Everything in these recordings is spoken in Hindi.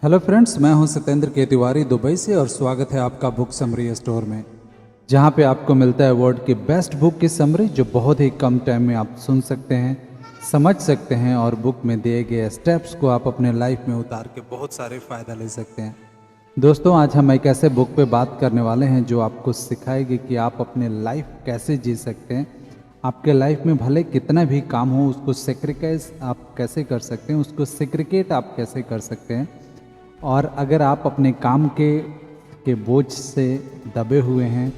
हेलो फ्रेंड्स, मैं हूं सत्येंद्र के तिवारी दुबई से और स्वागत है आपका बुक समरी स्टोर में, जहां पे आपको मिलता है वर्ल्ड की बेस्ट बुक की समरी जो बहुत ही कम टाइम में आप सुन सकते हैं, समझ सकते हैं और बुक में दिए गए स्टेप्स को आप अपने लाइफ में उतार के बहुत सारे फ़ायदा ले सकते हैं। दोस्तों, आज हम एक ऐसे बुक पे बात करने वाले हैं जो आपको सिखाएगी कि आप अपने लाइफ कैसे जी सकते हैं। आपके लाइफ में भले कितना भी काम हो उसको सेक्रीफाइस आप कैसे कर सकते हैं, उसको सेग्रीगेट आप कैसे कर सकते हैं। और अगर आप अपने काम के बोझ से दबे हुए हैं,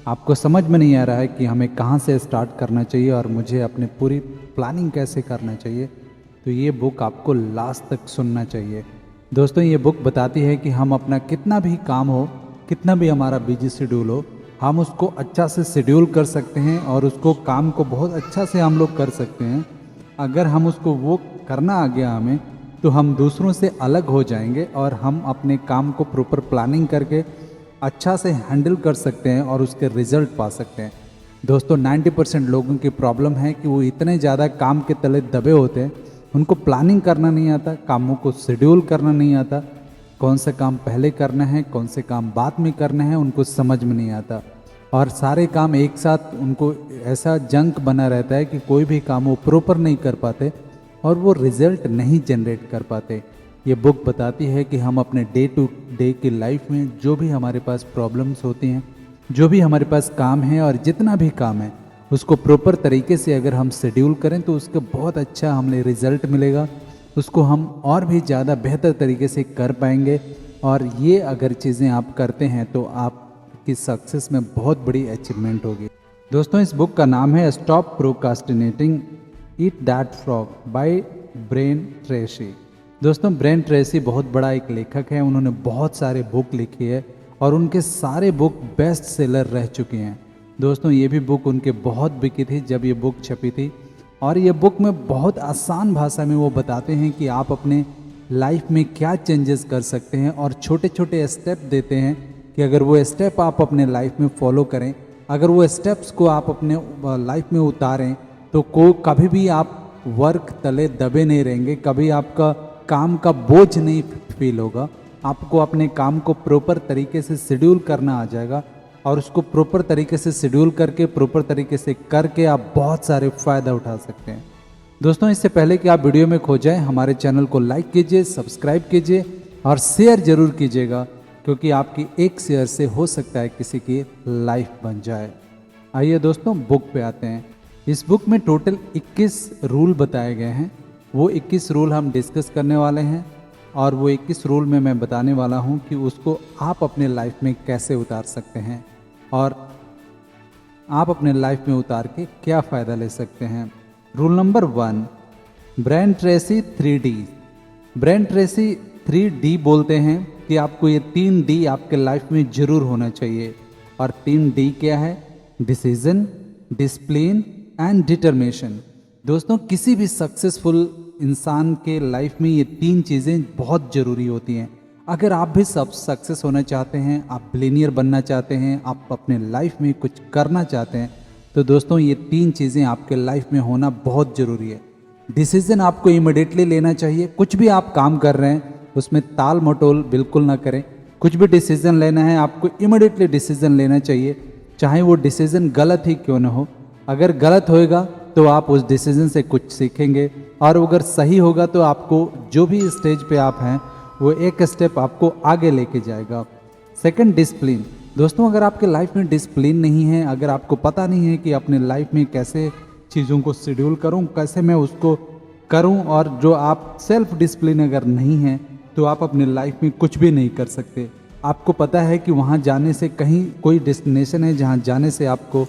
आपको समझ में नहीं आ रहा है कि हमें कहाँ से स्टार्ट करना चाहिए और मुझे अपनी पूरी प्लानिंग कैसे करना चाहिए, तो ये बुक आपको लास्ट तक सुनना चाहिए। दोस्तों, ये बुक बताती है कि हम अपना कितना भी काम हो, कितना भी हमारा बिजी शेड्यूल हो, हम उसको अच्छा से शेड्यूल कर सकते हैं और उसको काम को बहुत अच्छा से हम लोग कर सकते हैं। अगर हम उसको वो करना आ गया हमें, तो हम दूसरों से अलग हो जाएंगे और हम अपने काम को प्रॉपर प्लानिंग करके अच्छा से हैंडल कर सकते हैं और उसके रिजल्ट पा सकते हैं। दोस्तों, 90% लोगों की प्रॉब्लम है कि वो इतने ज़्यादा काम के तले दबे होते हैं, उनको प्लानिंग करना नहीं आता, कामों को शेड्यूल करना नहीं आता, कौन सा काम पहले करना है, कौन से काम बाद में करना है, उनको समझ में नहीं आता और सारे काम एक साथ उनको ऐसा जंक बना रहता है कि कोई भी काम वो प्रॉपर नहीं कर पाते और वो रिजल्ट नहीं जनरेट कर पाते। ये बुक बताती है कि हम अपने डे टू डे की लाइफ में जो भी हमारे पास प्रॉब्लम्स होती हैं, जो भी हमारे पास काम है और जितना भी काम है, उसको प्रॉपर तरीके से अगर हम शेड्यूल करें तो उसका बहुत अच्छा हमें रिजल्ट मिलेगा, उसको हम और भी ज़्यादा बेहतर तरीके से कर पाएंगे। और ये अगर चीज़ें आप करते हैं तो आपकी सक्सेस में बहुत बड़ी अचीवमेंट होगी। दोस्तों, इस बुक का नाम है stop procrastinating eat that frog by Brian Tracy. दोस्तों, ब्रेन ट्रेसी बहुत बड़ा एक लेखक है, उन्होंने बहुत सारे बुक लिखी है और उनके सारे बुक बेस्ट सेलर रह चुके हैं। दोस्तों, ये भी बुक उनके बहुत बिकी थी जब ये बुक छपी थी और ये बुक में बहुत आसान भाषा में वो बताते हैं कि आप अपने लाइफ में क्या चेंजेस कर सकते हैं और छोटे छोटे स्टेप देते हैं कि अगर वो स्टेप आप अपने लाइफ में फॉलो करें, अगर वो स्टेप्स को आप अपने लाइफ में उतारें तो कभी भी आप वर्क तले दबे नहीं रहेंगे, कभी आपका काम का बोझ नहीं फील होगा। आपको अपने काम को प्रॉपर तरीके से शेड्यूल करना आ जाएगा और उसको प्रॉपर तरीके से शेड्यूल करके प्रॉपर तरीके से करके आप बहुत सारे फ़ायदा उठा सकते हैं। दोस्तों, इससे पहले कि आप वीडियो में खो जाएं, हमारे चैनल को लाइक कीजिए, सब्सक्राइब कीजिए और शेयर ज़रूर कीजिएगा, क्योंकि आपकी एक शेयर से हो सकता है किसी की लाइफ बन जाए। आइए दोस्तों, बुक पे आते हैं। इस बुक में टोटल 21 रूल बताए गए हैं। वो 21 रूल हम डिस्कस करने वाले हैं और वो 21 रूल में मैं बताने वाला हूँ कि उसको आप अपने लाइफ में कैसे उतार सकते हैं और आप अपने लाइफ में उतार के क्या फ़ायदा ले सकते हैं। Rule number 1, brain Tracy 3D। Brain Tracy 3D बोलते हैं कि आपको ये 3D आपके लाइफ में ज़रूर होना चाहिए। और 3D क्या है? Decision, discipline and determination. दोस्तों, किसी भी सक्सेसफुल इंसान के लाइफ में ये 3 चीज़ें बहुत ज़रूरी होती हैं। अगर आप भी सब सक्सेस होना चाहते हैं, आप बिलियनियर बनना चाहते हैं, आप अपने लाइफ में कुछ करना चाहते हैं, तो दोस्तों ये 3 चीज़ें आपके लाइफ में होना बहुत ज़रूरी है। डिसीजन आपको इमिडिएटली लेना चाहिए। कुछ भी आप काम कर रहे हैं उसमें ताल मटोल बिल्कुल ना करें। कुछ भी डिसीजन लेना है आपको इमिडिएटली डिसीजन लेना चाहिए, चाहे वो डिसीजन गलत ही क्यों ना हो। अगर गलत होएगा तो आप उस डिसीजन से कुछ सीखेंगे और अगर सही होगा तो आपको जो भी स्टेज पे आप हैं वो एक स्टेप आपको आगे लेके जाएगा। Second, discipline. दोस्तों, अगर आपके लाइफ में डिसिप्लिन नहीं है, अगर आपको पता नहीं है कि अपने लाइफ में कैसे चीज़ों को शेड्यूल करूं, कैसे मैं उसको करूं, और जो आप सेल्फ डिसिप्लिन अगर नहीं है तो आप अपने लाइफ में कुछ भी नहीं कर सकते। आपको पता है कि वहाँ जाने से कहीं कोई डेस्टिनेशन है जहाँ जाने से आपको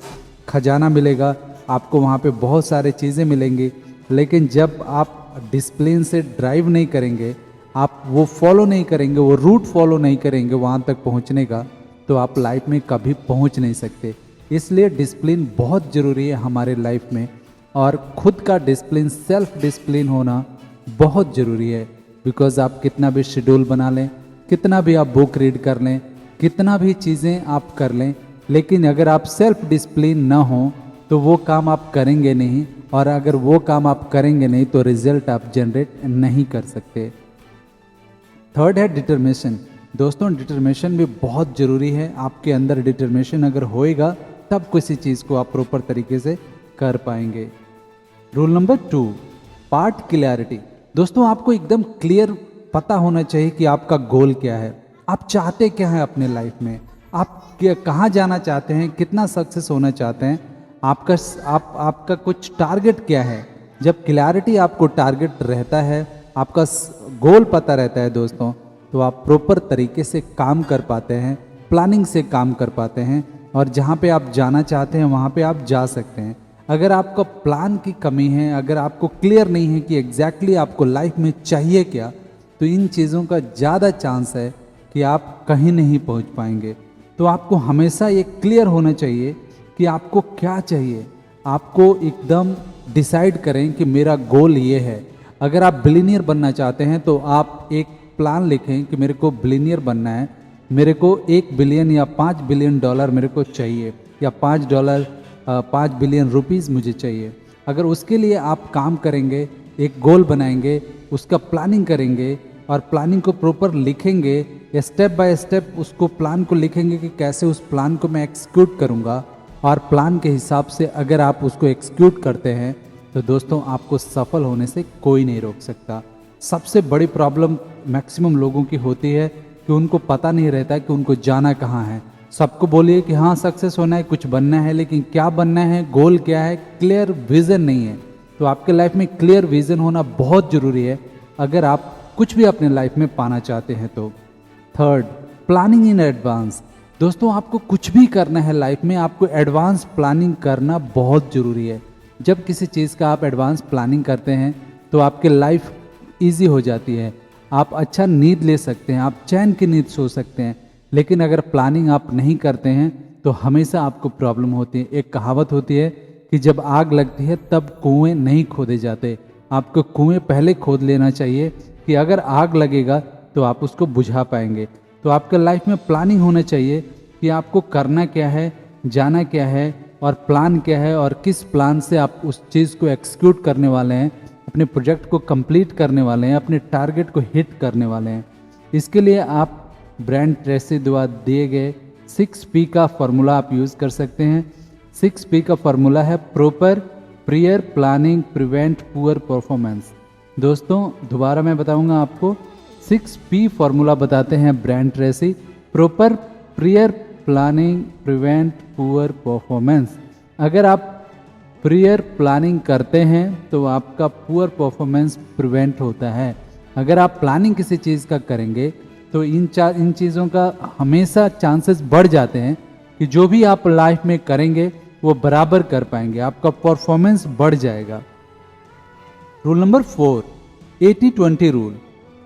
खजाना मिलेगा, आपको वहाँ पे बहुत सारे चीज़ें मिलेंगी, लेकिन जब आप डिसिप्लिन से ड्राइव नहीं करेंगे, आप वो फॉलो नहीं करेंगे, वो रूट फॉलो नहीं करेंगे वहाँ तक पहुँचने का, तो आप लाइफ में कभी पहुँच नहीं सकते। इसलिए डिसिप्लिन बहुत ज़रूरी है हमारे लाइफ में और खुद का डिसिप्लिन, सेल्फ डिसिप्लिन होना बहुत ज़रूरी है। बिकॉज आप कितना भी शेड्यूल बना लें, कितना भी आप बुक रीड कर लें, कितना भी चीज़ें आप कर लें, लेकिन अगर आप सेल्फ डिसिप्लिन ना हो तो वो काम आप करेंगे नहीं, और अगर वो काम आप करेंगे नहीं तो रिजल्ट आप जनरेट नहीं कर सकते। थर्ड है डिटर्मिनेशन। दोस्तों डिटर्मिनेशन भी बहुत ज़रूरी है। आपके अंदर डिटर्मिनेशन अगर होएगा तब किसी चीज़ को आप प्रॉपर तरीके से कर पाएंगे। Rule number 2, part clarity. दोस्तों आपको एकदम क्लियर पता होना चाहिए कि आपका गोल क्या है, आप चाहते क्या हैं अपने लाइफ में, आप कहाँ जाना चाहते हैं, कितना सक्सेस होना चाहते हैं, आपका कुछ टारगेट क्या है। जब क्लैरिटी आपको टारगेट रहता है, आपका गोल पता रहता है दोस्तों, तो आप प्रॉपर तरीके से काम कर पाते हैं, प्लानिंग से काम कर पाते हैं और जहाँ पे आप जाना चाहते हैं वहाँ पे आप जा सकते हैं। अगर आपका प्लान की कमी है, अगर आपको क्लियर नहीं है कि एग्जैक्टली आपको लाइफ में चाहिए क्या, तो इन चीज़ों का ज़्यादा चांस है कि आप कहीं नहीं पहुँच पाएंगे। तो आपको हमेशा ये क्लियर होना चाहिए कि आपको क्या चाहिए। आपको एकदम डिसाइड करें कि मेरा गोल ये है। अगर आप बिलीनियर बनना चाहते हैं तो आप एक प्लान लिखें कि मेरे को बिलीनियर बनना है, मेरे को 1 बिलियन या 5 बिलियन डॉलर मेरे को चाहिए, या $5 बिलियन रुपीज़ मुझे चाहिए। अगर उसके लिए आप काम करेंगे, एक गोल बनाएंगे, उसका प्लानिंग करेंगे और प्लानिंग को प्रॉपर लिखेंगे, स्टेप बाय स्टेप उसको प्लान को लिखेंगे कि कैसे उस प्लान को मैं एक्सिक्यूट करूँगा, और प्लान के हिसाब से अगर आप उसको एक्सिक्यूट करते हैं तो दोस्तों आपको सफल होने से कोई नहीं रोक सकता। सबसे बड़ी प्रॉब्लम मैक्सिमम लोगों की होती है कि उनको पता नहीं रहता कि उनको जाना कहाँ है। सबको बोलिए कि हाँ सक्सेस होना है, कुछ बनना है, लेकिन क्या बनना है, गोल क्या है, क्लियर विज़न नहीं है। तो आपके लाइफ में क्लियर विज़न होना बहुत ज़रूरी है अगर आप कुछ भी अपने लाइफ में पाना चाहते हैं तो। Third, planning in advance. दोस्तों आपको कुछ भी करना है लाइफ में, आपको एडवांस प्लानिंग करना बहुत ज़रूरी है। जब किसी चीज़ का आप एडवांस प्लानिंग करते हैं तो आपके लाइफ ईजी हो जाती है, आप अच्छा नींद ले सकते हैं, आप चैन की नींद सो सकते हैं। लेकिन अगर प्लानिंग आप नहीं करते हैं तो हमेशा आपको प्रॉब्लम होती है। एक कहावत होती है कि जब आग लगती है तब कुएं नहीं खोदे जाते। आपको कुएं पहले खोद लेना चाहिए कि अगर आग लगेगा तो आप उसको बुझा पाएंगे। तो आपके लाइफ में प्लानिंग होना चाहिए कि आपको करना क्या है, जाना क्या है और प्लान क्या है, और किस प्लान से आप उस चीज़ को एक्सिक्यूट करने वाले हैं, अपने प्रोजेक्ट को कंप्लीट करने वाले हैं, अपने टारगेट को हिट करने वाले हैं। इसके लिए आप ब्रांड ट्रेसी द्वारा दिए गए 6P का फॉर्मूला आप यूज़ कर सकते हैं। 6P का फॉर्मूला है proper, prior, planning, prevent, poor performance. दोस्तों दोबारा मैं बताऊंगा आपको, 6P फॉर्मूला बताते हैं brand Tracy, proper, prior, planning, prevent, poor performance. अगर आप प्रियर प्लानिंग करते हैं तो आपका पुअर परफॉर्मेंस प्रिवेंट होता है। अगर आप प्लानिंग किसी चीज़ का करेंगे तो इन चीज़ों का हमेशा चांसेस बढ़ जाते हैं कि जो भी आप लाइफ में करेंगे वो बराबर कर पाएंगे, आपका परफॉर्मेंस बढ़ जाएगा। Rule number 4, 80-20 rule.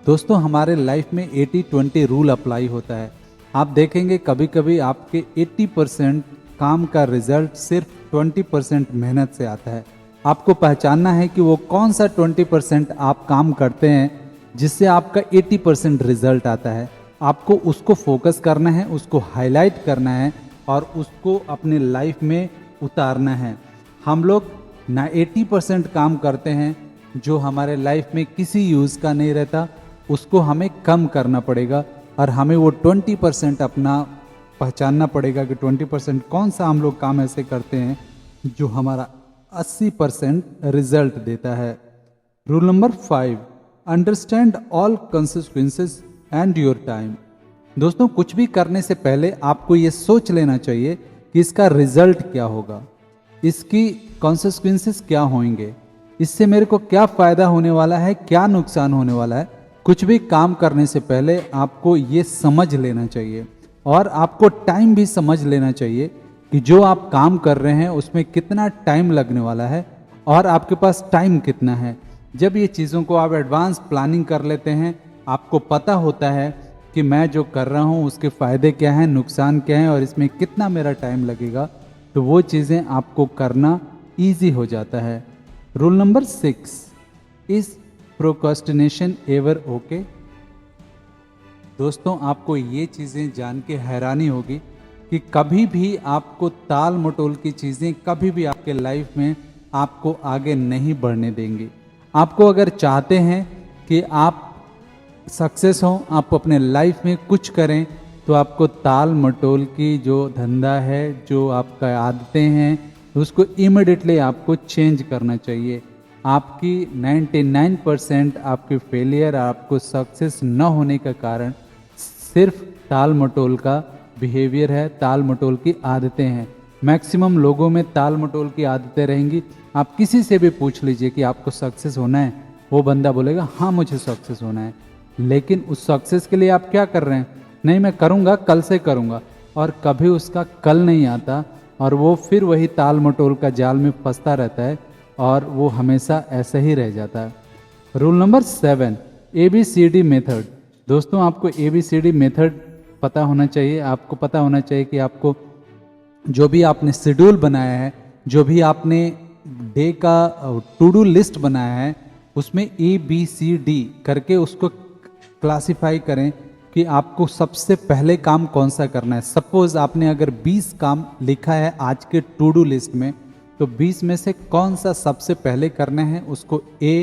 दोस्तों हमारे लाइफ में 80-20 रूल अप्लाई होता है। आप देखेंगे कभी कभी आपके 80% काम का रिजल्ट सिर्फ 20% मेहनत से आता है। आपको पहचानना है कि वो कौन सा 20% आप काम करते हैं जिससे आपका 80% रिजल्ट आता है। आपको उसको फोकस करना है, उसको हाईलाइट करना है और उसको अपने लाइफ में उतारना है। हम लोग ना 80% काम करते हैं जो हमारे लाइफ में किसी यूज़ का नहीं रहता, उसको हमें कम करना पड़ेगा और हमें वो 20% अपना पहचानना पड़ेगा कि 20% कौन सा हम लोग काम ऐसे करते हैं जो हमारा 80% रिजल्ट देता है। Rule number 5, understand all consequences and your time. दोस्तों कुछ भी करने से पहले आपको ये सोच लेना चाहिए कि इसका रिजल्ट क्या होगा, इसकी कॉन्सिक्वेंसेस क्या होंगे, इससे मेरे को क्या फ़ायदा होने वाला है, क्या नुकसान होने वाला है। कुछ भी काम करने से पहले आपको ये समझ लेना चाहिए और आपको टाइम भी समझ लेना चाहिए कि जो आप काम कर रहे हैं उसमें कितना टाइम लगने वाला है और आपके पास टाइम कितना है। जब ये चीज़ों को आप एडवांस प्लानिंग कर लेते हैं, आपको पता होता है कि मैं जो कर रहा हूँ उसके फ़ायदे क्या हैं, नुकसान क्या हैं और इसमें कितना मेरा टाइम लगेगा, तो वो चीज़ें आपको करना ईजी हो जाता है। Rule number 6, is procrastination ever okay. दोस्तों आपको ये चीज़ें जान के हैरानी होगी कि कभी भी आपको ताल मटोल की चीज़ें कभी भी आपके लाइफ में आपको आगे नहीं बढ़ने देंगी। आपको अगर चाहते हैं कि आप सक्सेस हो, आप अपने लाइफ में कुछ करें, तो आपको ताल मटोल की जो धंधा है, जो आपका आदतें हैं, उसको इमिडिएटली आपको चेंज करना चाहिए। आपकी 99% आपके फेलियर, आपको सक्सेस न होने का कारण सिर्फ ताल मटोल का बिहेवियर है, ताल मटोल की आदतें हैं। मैक्सिमम लोगों में ताल मटोल की आदतें रहेंगी। आप किसी से भी पूछ लीजिए कि आपको सक्सेस होना है, वो बंदा बोलेगा हाँ मुझे सक्सेस होना है, लेकिन उस सक्सेस के लिए आप क्या कर रहे हैं? नहीं मैं करूँगा, कल से करूँगा, और कभी उसका कल नहीं आता, और वो फिर वही ताल मटोल का जाल में फंसता रहता है, और वो हमेशा ऐसा ही रह जाता है। Rule number 7, ABCD method. दोस्तों आपको ABCD मेथड पता होना चाहिए। आपको पता होना चाहिए कि आपको जो भी आपने शेड्यूल बनाया है, जो भी आपने डे का टू डू लिस्ट बनाया है, उसमें ABCD करके उसको क्लासिफाई करें कि आपको सबसे पहले काम कौन सा करना है। सपोज आपने अगर 20 काम लिखा है आज के टू डू लिस्ट में, तो 20 में से कौन सा सबसे पहले करना है उसको A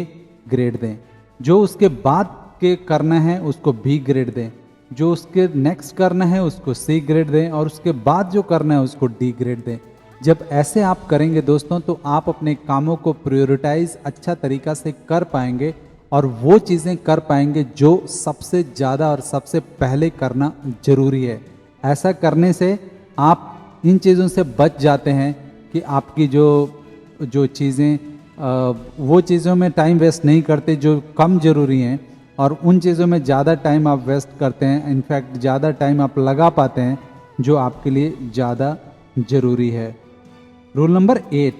ग्रेड दें, जो उसके बाद के करना है उसको B ग्रेड दें, जो उसके नेक्स्ट करना है उसको C ग्रेड दें, और उसके बाद जो करना है उसको D ग्रेड दें। जब ऐसे आप करेंगे दोस्तों, तो आप अपने कामों को प्रायोरिटाइज अच्छा तरीका से कर पाएंगे, और वो चीज़ें कर पाएंगे जो सबसे ज़्यादा और सबसे पहले करना जरूरी है। ऐसा करने से आप इन चीज़ों से बच जाते हैं कि आपकी जो जो चीज़ें वो चीज़ों में टाइम वेस्ट नहीं करते जो कम ज़रूरी हैं, और उन चीज़ों में ज़्यादा टाइम आप वेस्ट करते हैं। इनफैक्ट ज़्यादा टाइम आप लगा पाते हैं जो आपके लिए ज़्यादा ज़रूरी है। रूल नंबर 8,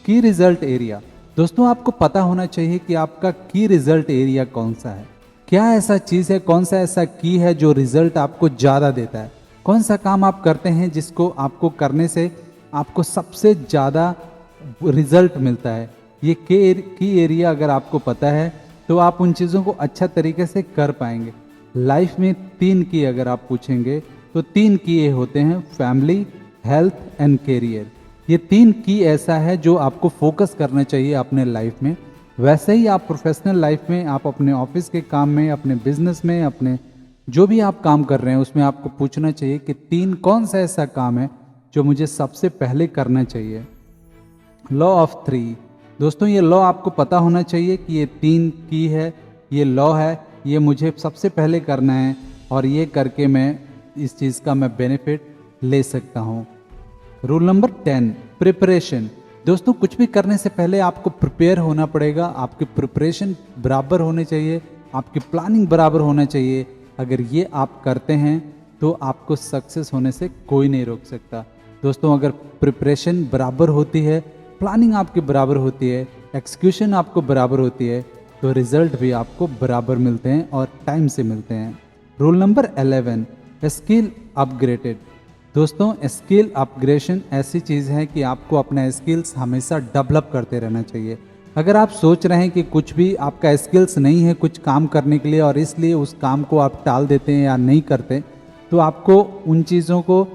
की रिजल्ट एरिया। दोस्तों आपको पता होना चाहिए कि आपका की रिजल्ट एरिया कौन सा है। क्या ऐसा चीज़ है, कौन सा ऐसा की है जो रिजल्ट आपको ज़्यादा देता है? कौन सा काम आप करते हैं जिसको आपको करने से आपको सबसे ज़्यादा रिजल्ट मिलता है? ये की एरिया अगर आपको पता है तो आप उन चीज़ों को अच्छा तरीके से कर पाएंगे। लाइफ में 3 की अगर आप पूछेंगे तो 3 की ये होते हैं, फैमिली, हेल्थ एंड कैरियर। ये 3 की ऐसा है जो आपको फोकस करना चाहिए अपने लाइफ में। वैसे ही आप प्रोफेशनल लाइफ में, आप अपने ऑफिस के काम में, अपने बिजनेस में, अपने जो भी आप काम कर रहे हैं उसमें आपको पूछना चाहिए कि 3 कौन सा ऐसा काम है जो मुझे सबसे पहले करना चाहिए। Law of 3। दोस्तों ये लॉ आपको पता होना चाहिए कि ये 3 की है, ये लॉ है, ये मुझे सबसे पहले करना है, और ये करके मैं इस चीज़ का मैं बेनिफिट ले सकता हूँ। Rule number 10, preparation. दोस्तों कुछ भी करने से पहले आपको प्रिपेयर होना पड़ेगा। आपकी प्रिपरेशन बराबर होनी चाहिए, आपकी प्लानिंग बराबर होना चाहिए। अगर ये आप करते हैं तो आपको सक्सेस होने से कोई नहीं रोक सकता। दोस्तों अगर प्रिपरेशन बराबर होती है, प्लानिंग आपकी बराबर होती है, एक्सक्यूशन आपको बराबर होती है, तो रिजल्ट भी आपको बराबर मिलते हैं और टाइम से मिलते हैं। Rule number 11, skill upgraded. दोस्तों स्किल अपग्रेडेशन ऐसी चीज़ है कि आपको अपना स्किल्स हमेशा डेवलप करते रहना चाहिए। अगर आप सोच रहे हैं कि कुछ भी आपका स्किल्स नहीं है कुछ काम करने के लिए, और इसलिए उस काम को आप टाल देते हैं या नहीं करते, तो आपको उन चीज़ों को,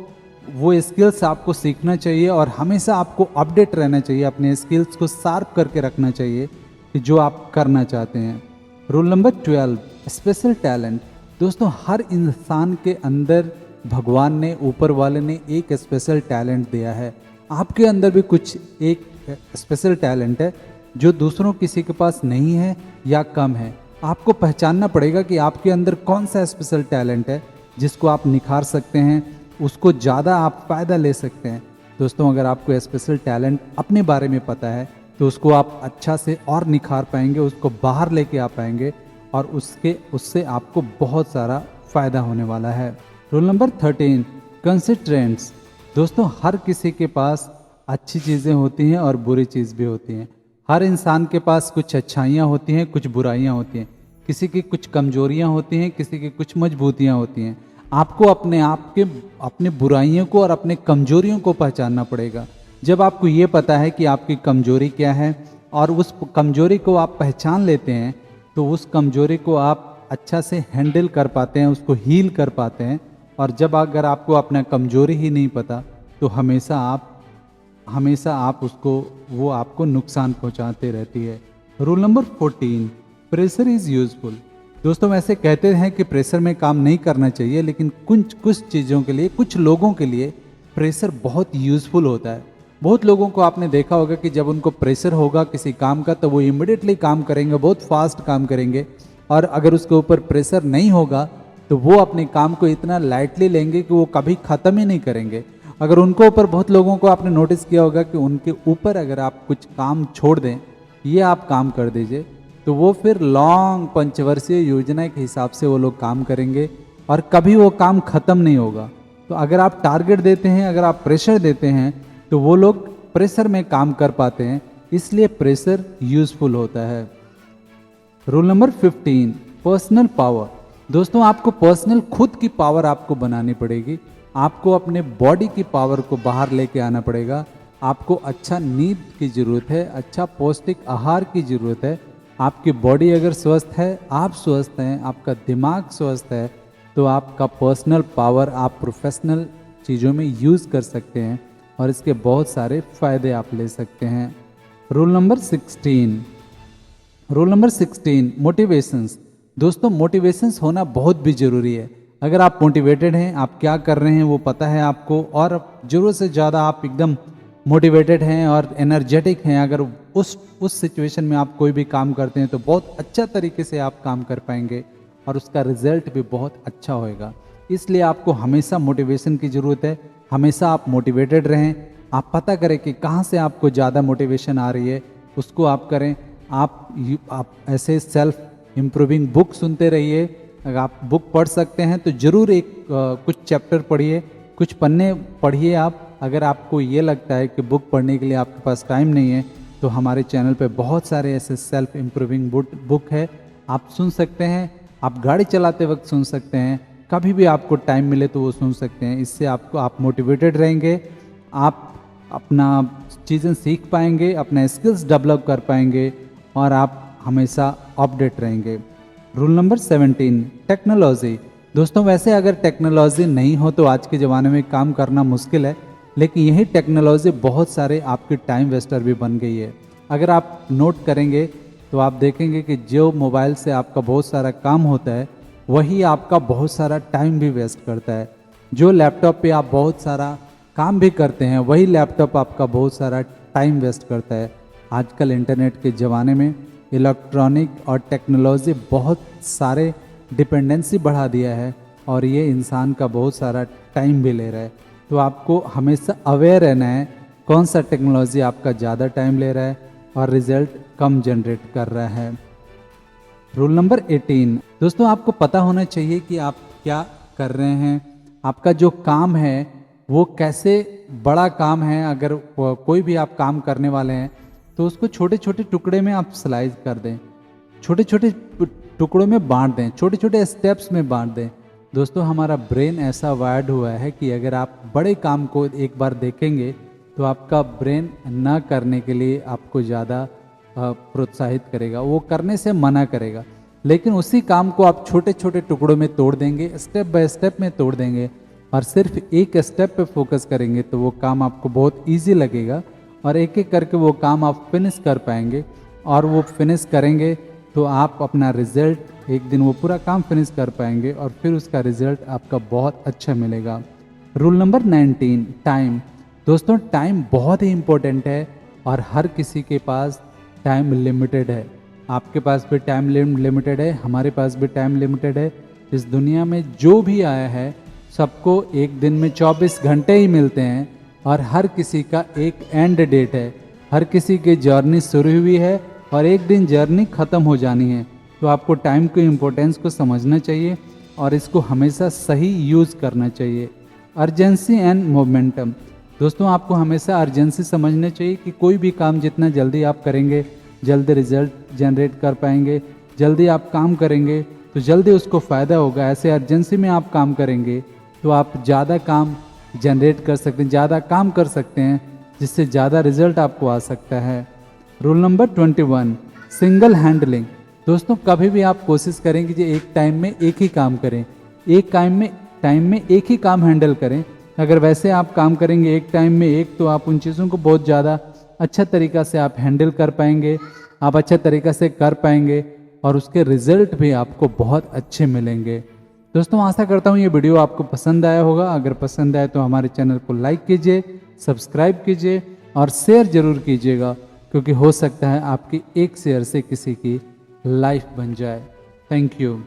वो स्किल्स आपको सीखना चाहिए, और हमेशा आपको अपडेट रहना चाहिए, अपने स्किल्स को शार्प करके रखना चाहिए कि जो आप करना चाहते हैं। Rule number 12, special talent. दोस्तों हर इंसान के अंदर भगवान ने, ऊपर वाले ने एक स्पेशल टैलेंट दिया है। आपके अंदर भी कुछ एक स्पेशल टैलेंट है जो दूसरों किसी के पास नहीं है या कम है। आपको पहचानना पड़ेगा कि आपके अंदर कौन सा स्पेशल टैलेंट है जिसको आप निखार सकते हैं, उसको ज़्यादा आप फ़ायदा ले सकते हैं। दोस्तों अगर आपको स्पेशल टैलेंट अपने बारे में पता है तो उसको आप अच्छा से और निखार पाएंगे, उसको बाहर लेके आ पाएंगे, और उससे आपको बहुत सारा फ़ायदा होने वाला है। Rule number 13, कंसिस्टेंट्स। दोस्तों हर किसी के पास अच्छी चीज़ें होती हैं और बुरी चीज़ भी होती हैं। हर इंसान के पास कुछ अच्छाइयाँ होती हैं, कुछ बुराइयाँ होती हैं, किसी की कुछ कमजोरियाँ होती हैं, किसी की कुछ मजबूतियाँ होती हैं। आपको अपने बुराइयों को और अपने कमजोरियों को पहचानना पड़ेगा। जब आपको ये पता है कि आपकी कमजोरी क्या है और उस कमजोरी को आप पहचान लेते हैं, तो उस कमजोरी को आप अच्छा से हैंडल कर पाते हैं, उसको हील कर पाते हैं। और जब अगर आपको अपना कमजोरी ही नहीं पता, तो हमेशा आप वो आपको नुकसान पहुंचाते रहती है। Rule number 14, pressure is useful. दोस्तों वैसे कहते हैं कि प्रेशर में काम नहीं करना चाहिए, लेकिन कुछ कुछ चीज़ों के लिए, कुछ लोगों के लिए प्रेशर बहुत यूज़फुल होता है। बहुत लोगों को आपने देखा होगा कि जब उनको प्रेशर होगा किसी काम का तो वो इमिडिएटली काम करेंगे, बहुत फास्ट काम करेंगे। और अगर उसके ऊपर प्रेशर नहीं होगा तो वो अपने काम को इतना लाइटली लेंगे कि वो कभी ख़त्म ही नहीं करेंगे। अगर उनको ऊपर, बहुत लोगों को आपने नोटिस किया होगा कि उनके ऊपर अगर आप कुछ काम छोड़ दें, ये आप काम कर दीजिए, तो वो फिर लॉन्ग पंचवर्षीय योजना के हिसाब से वो लोग काम करेंगे और कभी वो काम ख़त्म नहीं होगा। तो अगर आप टारगेट देते हैं, अगर आप प्रेशर देते हैं, तो वो लोग प्रेशर में काम कर पाते हैं, इसलिए प्रेशर यूज़फुल होता है। Rule number 15, personal power. दोस्तों आपको पर्सनल खुद की पावर आपको बनानी पड़ेगी। आपको अपने बॉडी की पावर को बाहर लेके आना पड़ेगा। आपको अच्छा नींद की ज़रूरत है, अच्छा पौष्टिक आहार की ज़रूरत है। आपकी बॉडी अगर स्वस्थ है, आप स्वस्थ हैं, आपका दिमाग स्वस्थ है, तो आपका पर्सनल पावर आप प्रोफेशनल चीज़ों में यूज़ कर सकते हैं और इसके बहुत सारे फ़ायदे आप ले सकते हैं। Rule number 16, motivations. दोस्तों मोटिवेशंस होना बहुत भी ज़रूरी है। अगर आप मोटिवेटेड हैं, आप क्या कर रहे हैं वो पता है आपको, और ज़रूरत से ज़्यादा आप एकदम मोटिवेटेड हैं और एनर्जेटिक हैं, अगर उस सिचुएशन में आप कोई भी काम करते हैं तो बहुत अच्छा तरीके से आप काम कर पाएंगे और उसका रिजल्ट भी बहुत अच्छा होएगा। इसलिए आपको हमेशा मोटिवेशन की ज़रूरत है। हमेशा आप मोटिवेटेड रहें। आप पता करें कि कहाँ से आपको ज़्यादा मोटिवेशन आ रही है, उसको आप करें। आप ऐसे सेल्फ इम्प्रूविंग बुक सुनते रहिए। अगर आप बुक पढ़ सकते हैं तो ज़रूर कुछ चैप्टर पढ़िए, कुछ पन्ने पढ़िए आप। अगर आपको ये लगता है कि बुक पढ़ने के लिए आपके पास टाइम नहीं है, तो हमारे चैनल पे बहुत सारे ऐसे सेल्फ इम्प्रूविंग बुक है, आप सुन सकते हैं। आप गाड़ी चलाते वक्त सुन सकते हैं, कभी भी आपको टाइम मिले तो वो सुन सकते हैं। इससे आप मोटिवेटेड रहेंगे, आप अपना चीज़ें सीख पाएंगे, अपना स्किल्स डेवलप कर पाएंगे और आप हमेशा अपडेट रहेंगे। Rule number 17, technology. दोस्तों वैसे अगर टेक्नोलॉजी नहीं हो तो आज के ज़माने में काम करना मुश्किल है, लेकिन यही टेक्नोलॉजी बहुत सारे आपकी टाइम वेस्टर भी बन गई है। अगर आप नोट करेंगे तो आप देखेंगे कि जो मोबाइल से आपका बहुत सारा काम होता है, वही आपका बहुत सारा टाइम भी वेस्ट करता है। जो लैपटॉप पे आप बहुत सारा काम भी करते हैं, वही लैपटॉप आपका बहुत सारा टाइम वेस्ट करता है। आजकल इंटरनेट के ज़माने में इलेक्ट्रॉनिक और टेक्नोलॉजी बहुत सारे डिपेंडेंसी बढ़ा दिया है और ये इंसान का बहुत सारा टाइम भी ले रहा है। तो आपको हमेशा अवेयर रहना है कौन सा टेक्नोलॉजी आपका ज़्यादा टाइम ले रहा है और रिजल्ट कम जनरेट कर रहा है। रूल नंबर 18, दोस्तों आपको पता होना चाहिए कि आप क्या कर रहे हैं। आपका जो काम है वो कैसे बड़ा काम है। अगर कोई भी आप काम करने वाले हैं तो उसको छोटे छोटे टुकड़े में आप स्लाइस कर दें, छोटे छोटे टुकड़ों में बांट दें, छोटे छोटे स्टेप्स में बांट दें। दोस्तों हमारा ब्रेन ऐसा वायर्ड हुआ है कि अगर आप बड़े काम को एक बार देखेंगे तो आपका ब्रेन ना करने के लिए आपको ज़्यादा प्रोत्साहित करेगा, वो करने से मना करेगा। लेकिन उसी काम को आप छोटे छोटे टुकड़ों में तोड़ देंगे, स्टेप बाय स्टेप में तोड़ देंगे और सिर्फ एक स्टेप पे फोकस करेंगे तो वो काम आपको बहुत इजी लगेगा और एक एक करके वो काम आप फिनिश कर पाएंगे। और वो फिनिश करेंगे तो आप अपना रिजल्ट, एक दिन वो पूरा काम फिनिश कर पाएंगे और फिर उसका रिजल्ट आपका बहुत अच्छा मिलेगा। Rule number 19, time. दोस्तों टाइम बहुत ही इम्पोर्टेंट है और हर किसी के पास टाइम लिमिटेड है। आपके पास भी टाइम लिमिटेड है, हमारे पास भी टाइम लिमिटेड है। इस दुनिया में जो भी आया है सबको एक दिन में 24 घंटे ही मिलते हैं और हर किसी का एक एंड डेट है। हर किसी की जर्नी शुरू हुई है और एक दिन जर्नी ख़त्म हो जानी है। तो आपको टाइम के इम्पोर्टेंस को समझना चाहिए और इसको हमेशा सही यूज़ करना चाहिए। Urgency and momentum. दोस्तों आपको हमेशा अर्जेंसी समझना चाहिए कि कोई भी काम जितना जल्दी आप करेंगे जल्दी रिजल्ट जनरेट कर पाएंगे। जल्दी आप काम करेंगे तो जल्दी उसको फ़ायदा होगा। ऐसे अर्जेंसी में आप काम करेंगे तो आप ज़्यादा काम जनरेट कर सकते हैं, ज़्यादा काम कर सकते हैं, जिससे ज़्यादा रिजल्ट आपको आ सकता है। Rule number 21, single handling. दोस्तों कभी भी आप कोशिश करें कि एक टाइम में एक ही काम करें, एक टाइम में एक ही काम हैंडल करें। अगर वैसे आप काम करेंगे एक टाइम में एक, तो आप उन चीज़ों को बहुत ज़्यादा अच्छा तरीक़ा से आप हैंडल कर पाएंगे, आप अच्छा तरीक़ा से कर पाएंगे और उसके रिजल्ट भी आपको बहुत अच्छे मिलेंगे। दोस्तों आशा करता हूँ ये वीडियो आपको पसंद आया होगा। अगर पसंद आए तो हमारे चैनल को लाइक कीजिए, सब्सक्राइब कीजिए और शेयर जरूर कीजिएगा, क्योंकि हो सकता है आपकी एक शेयर से किसी की लाइफ बन जाए। Thank you.